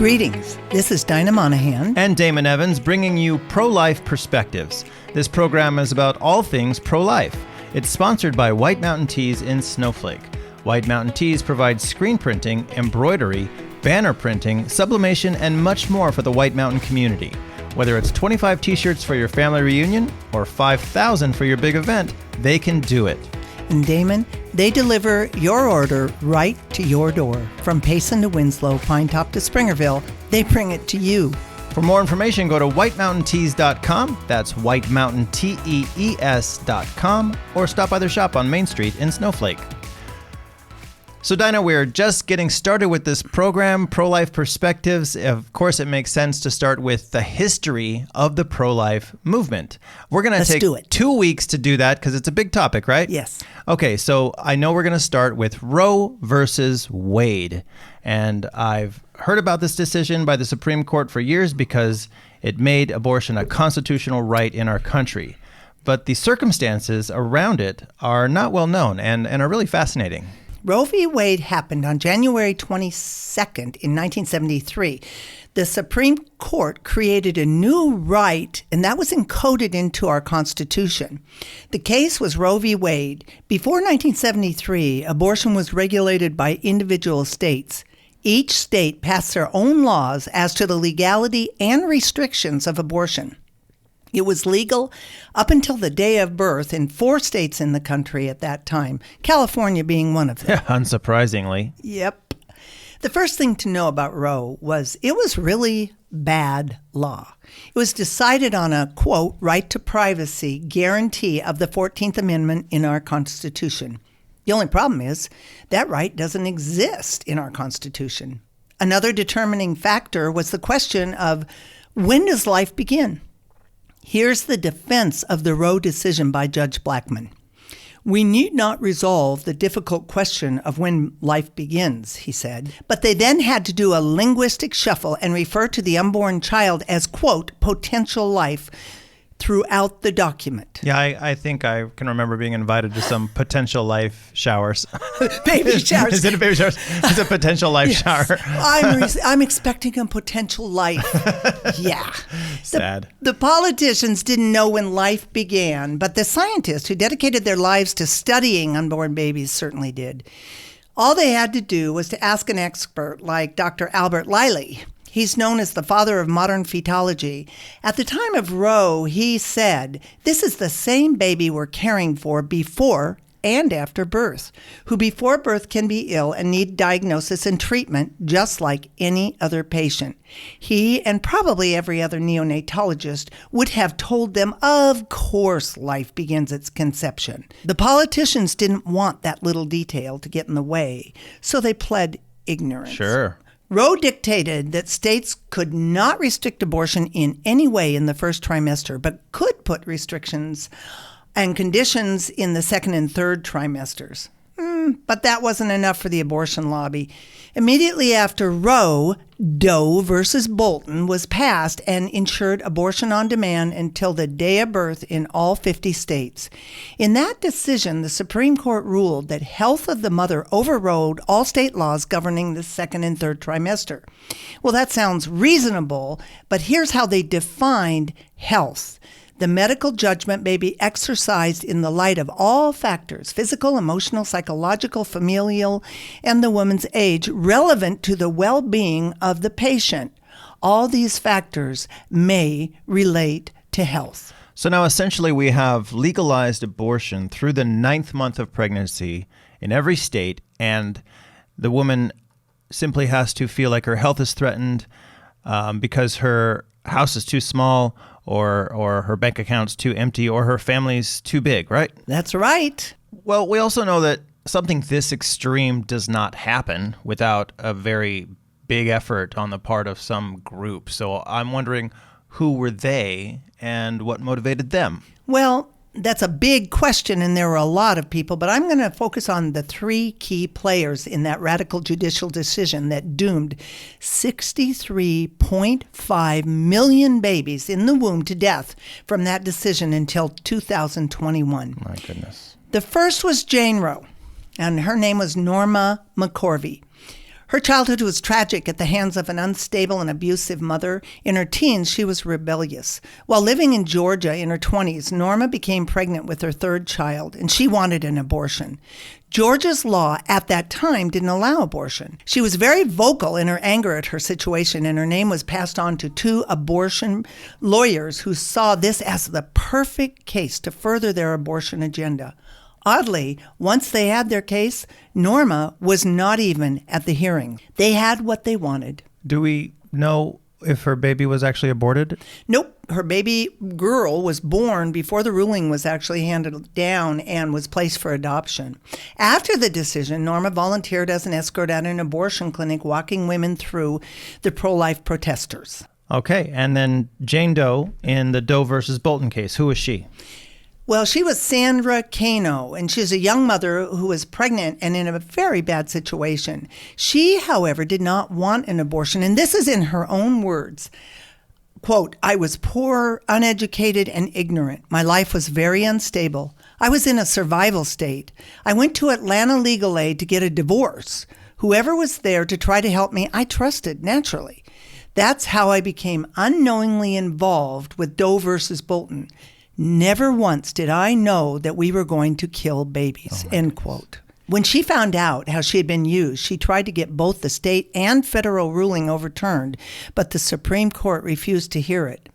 Greetings. This is Dinah Monahan. And Damon Evans, bringing you Pro-Life Perspectives. This program is about all things pro-life. It's sponsored by White Mountain Tees in Snowflake. White Mountain Tees provides screen printing, embroidery, banner printing, sublimation, and much more for the White Mountain community. Whether it's 25 t-shirts for your family reunion or 5,000 for your big event, they can do it. And Damon, they deliver your order right to your door. From Payson to Winslow, Pinetop to Springerville, they bring it to you. For more information, go to whitemountaintees.com. That's whitemountaintees.com, or stop by their shop on Main Street in Snowflake. So, Dinah, we're just getting started with this program, Pro-Life Perspectives. Of course, it makes sense to start with the history of the pro-life movement. We're going to take 2 weeks to do that because it's a big topic, right? Yes. Okay, so I know we're going to start with Roe versus Wade. And I've heard about this decision by the Supreme Court for years because it made abortion a constitutional right in our country. But the circumstances around it are not well known and are really fascinating. Roe v. Wade happened on January 22nd in 1973. The Supreme Court created a new right, and that was encoded into our Constitution. The case was Roe v. Wade. Before 1973, abortion was regulated by individual states. Each state passed their own laws as to the legality and restrictions of abortion. It was legal up until the day of birth in 4 states in the country at that time, California being one of them. Unsurprisingly. Yep. The first thing to know about Roe was it was really bad law. It was decided on a, quote, right to privacy guarantee of the 14th Amendment in our Constitution. The only problem is that right doesn't exist in our Constitution. Another determining factor was the question of when does life begin? Here's the defense of the Roe decision by Judge Blackmun. We need not resolve the difficult question of when life begins, he said, but they then had to do a linguistic shuffle and refer to the unborn child as, quote, potential life throughout the document. Yeah, I think I can remember being invited to some potential life showers. Baby showers. Is it a baby shower? It's a potential life shower. I'm expecting a potential life. Yeah. Sad. The politicians didn't know when life began, but the scientists who dedicated their lives to studying unborn babies certainly did. All they had to do was to ask an expert like Dr. Albert Liley. He's known as the father of modern fetology. At the time of Roe, he said, this is the same baby we're caring for before and after birth, who before birth can be ill and need diagnosis and treatment just like any other patient. He and probably every other neonatologist would have told them, of course, life begins at conception. The politicians didn't want that little detail to get in the way, so they pled ignorance. Sure. Roe dictated that states could not restrict abortion in any way in the first trimester, but could put restrictions and conditions in the second and third trimesters. But that wasn't enough for the abortion lobby. Immediately after Roe, Doe versus Bolton was passed and ensured abortion on demand until the day of birth in all 50 states. In that decision, the Supreme Court ruled that health of the mother overrode all state laws governing the second and third trimester. Well, that sounds reasonable, but here's how they defined health. The medical judgment may be exercised in the light of all factors, physical, emotional, psychological, familial, and the woman's age, relevant to the well-being of the patient. All these factors may relate to health. So now essentially we have legalized abortion through the 9th month of pregnancy in every state, and the woman simply has to feel like her health is threatened because her house is too small, or her bank account's too empty, or her family's too big, right? That's right. Well, we also know that something this extreme does not happen without a very big effort on the part of some group. So I'm wondering, who were they and what motivated them? Well, that's a big question, and there were a lot of people, but I'm going to focus on the 3 key players in that radical judicial decision that doomed 63.5 million babies in the womb to death from that decision until 2021. My goodness. The first was Jane Roe, and her name was Norma McCorvey. Her childhood was tragic at the hands of an unstable and abusive mother. In her teens, she was rebellious. While living in Georgia in her 20s, Norma became pregnant with her third child, and she wanted an abortion. Georgia's law at that time didn't allow abortion. She was very vocal in her anger at her situation, and her name was passed on to 2 abortion lawyers who saw this as the perfect case to further their abortion agenda. Oddly, once they had their case, Norma was not even at the hearing. They had what they wanted. Do we know if her baby was actually aborted? Nope. Her baby girl was born before the ruling was actually handed down and was placed for adoption. After the decision, Norma volunteered as an escort at an abortion clinic, walking women through the pro-life protesters. Okay, and then Jane Doe in the Doe versus Bolton case. Who was she? Well, she was Sandra Cano, and she's a young mother who was pregnant and in a very bad situation. She, however, did not want an abortion, and this is in her own words. Quote, "I was poor, uneducated, and ignorant. My life was very unstable. I was in a survival state. I went to Atlanta Legal Aid to get a divorce. Whoever was there to try to help me, I trusted, naturally. That's how I became unknowingly involved with Doe versus Bolton. Never once did I know that we were going to kill babies," end quote. When she found out how she had been used, she tried to get both the state and federal ruling overturned, but the Supreme Court refused to hear it.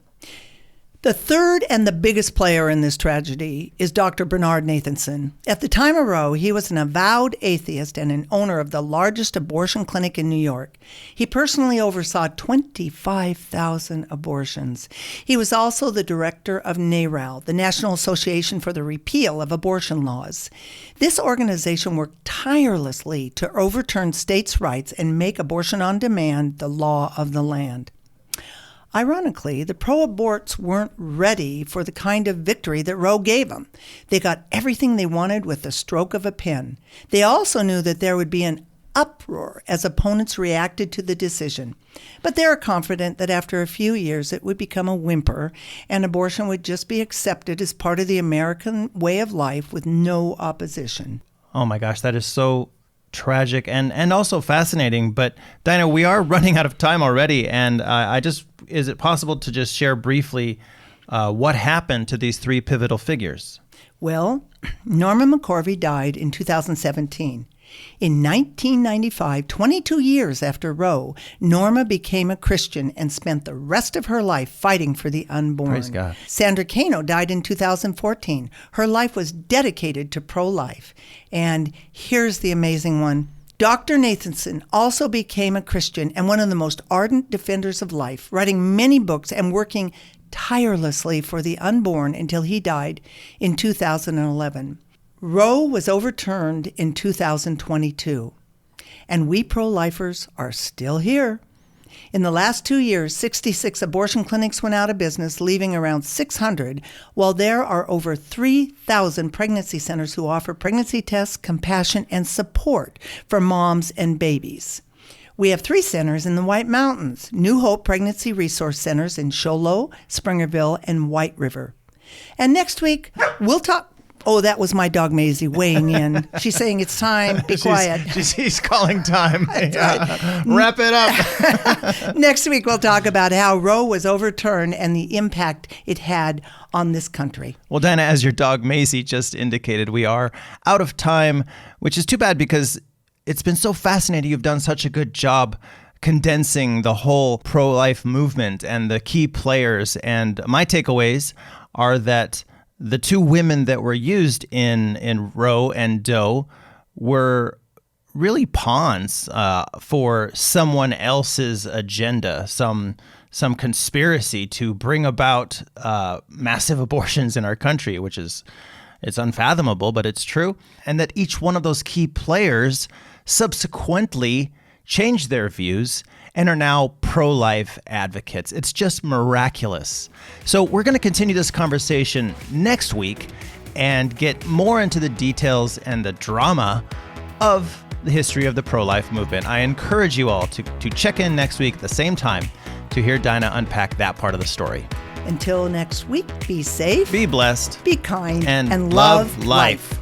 The third and the biggest player in this tragedy is Dr. Bernard Nathanson. At the time of Roe, he was an avowed atheist and an owner of the largest abortion clinic in New York. He personally oversaw 25,000 abortions. He was also the director of NARAL, the National Association for the Repeal of Abortion Laws. This organization worked tirelessly to overturn states' rights and make abortion on demand the law of the land. Ironically, the pro-aborts weren't ready for the kind of victory that Roe gave them. They got everything they wanted with the stroke of a pen. They also knew that there would be an uproar as opponents reacted to the decision. But they are confident that after a few years it would become a whimper and abortion would just be accepted as part of the American way of life with no opposition. Oh my gosh, that is so tragic and also fascinating. But Dinah, we are running out of time already, and is it possible to just share briefly what happened to these 3 pivotal figures? Well, Norma McCorvey died in 2017. In 1995, 22 years after Roe, Norma became a Christian and spent the rest of her life fighting for the unborn. Praise God. Sandra Cano died in 2014. Her life was dedicated to pro-life. And here's the amazing one. Dr. Nathanson also became a Christian and one of the most ardent defenders of life, writing many books and working tirelessly for the unborn until he died in 2011. Roe was overturned in 2022, and we pro-lifers are still here. In the last 2 years, 66 abortion clinics went out of business, leaving around 600, while there are over 3,000 pregnancy centers who offer pregnancy tests, compassion, and support for moms and babies. We have 3 centers in the White Mountains, New Hope Pregnancy Resource Centers in Show Low, Springerville, and White River. And next week, we'll talk... Oh, that was my dog Maisie weighing in. She's saying it's time. Be quiet. She's calling time. Yeah. Wrap it up. Next week, we'll talk about how Roe was overturned and the impact it had on this country. Well, Dinah, as your dog Maisie just indicated, we are out of time, which is too bad because it's been so fascinating. You've done such a good job condensing the whole pro-life movement and the key players. And my takeaways are that the 2 women that were used in Roe and Doe were really pawns for someone else's agenda, some conspiracy to bring about massive abortions in our country, which is, it's unfathomable, but it's true. And that each one of those key players subsequently changed their views and are now pro-life advocates. It's just miraculous. So we're going to continue this conversation next week and get more into the details and the drama of the history of the pro-life movement. I encourage you all to check in next week at the same time to hear Dinah unpack that part of the story. Until next week, be safe, be blessed, be kind, and love life.